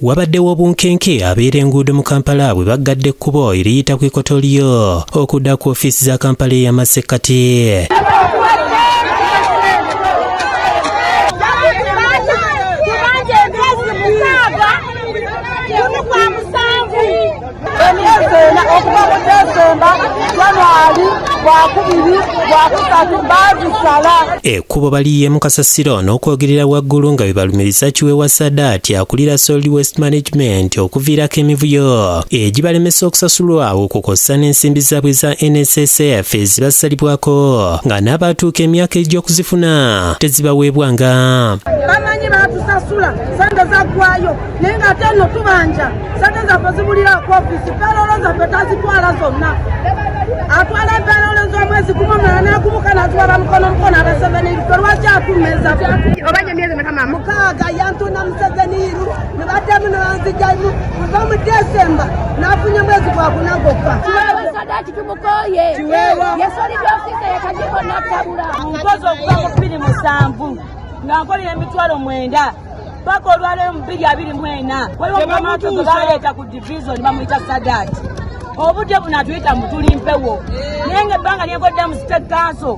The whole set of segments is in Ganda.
Wabaddewo obunkenke abeera enguudo mu Kampala bwe baggadde ekkubo eriyita ku Ikotolyo okudda ku ofiisi za Kampala ey'amasekkati. Ekkubo baliyemu kasasiro n'okwogerera waggulu nga bebalumiriza Kiweewa Sadat akulira Solid Waste Management okuviirako emivuyo egibalemesa okusasulwa okukosa n'ensimbi zaabwe za NSSF ezibasalibwako nga n'abatuuka emyaka egy'okuzifuna tezibaweebwanga. Bamanyi batusasula sente zaggwayo naye nga ate nno tubanja sente zaffe zibulira ku ofiisi peerolo zaffe tazitwala zonna. Atwala peerolo z'omwezi gumu omulala n'agubuka n'atwala mukono abaseveniiru lwaki atumeza obanya myezi mekama mukaaga yantuna museveniiru ne baddemu ne banzijamu kuva mu Desemba n'afunye mwezi gwakuna gwokka. Kiweewa Sadat tumukoye yesolidde ofiisi yekajiko n'attabula nkozi okuva mu 27 nga nkolera emitwalo 9 paka olwaleero mu 224 waliwo omukamaato gwe baleeta ku division bamuyita Sadat. Obudde buno atuyita mutuli mpewo naye ng'ebbanga lyenkodde mu State Council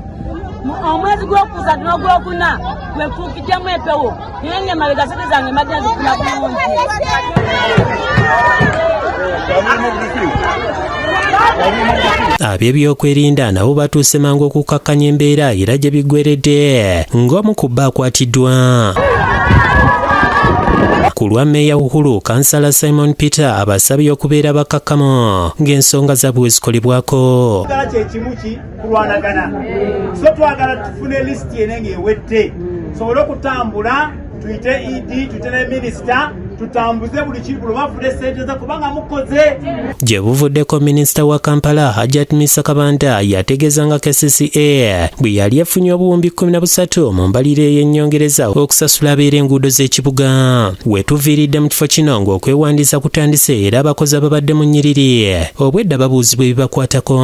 omwezi gw'okuza n'ogwokuna gwefuukiddemu empewo naye ng'emabega sente zange mbadde nzifuna bulungi. Ab'ebyokwerinda nabo batuuse mangu okukakkanya embeera era gye biggweredde ng'omu ku bbo akwatiddwa. Ku lwa Mmeeya Uhuru, Kansala Simon Peter abasabye okubeera bakkakkamu ng'ensonga zaabwe bwe zikolebwako. Kye kimu kulwanagana so twagala tufune lisiti ene ng'ewedde sobole okutambula tuyite ED tuyite ne minisita tutambuze buli kimu bafune ssente ze kubanga mukoze. Gye buvuddeko minisita wa Kampala Hajat Misa Kabanda yategeeza nga KCCA bwe yali efunye obuwumbi 13 mu mbalire y'ennyongereza okusasula abeera enguudo z'ekibuga. Wetuviiridde mu kifo kino ng'okwewandiisa kutandise era abakozi ababadde mu nnyiriri obwedda babuuzibwa ebibakwatako.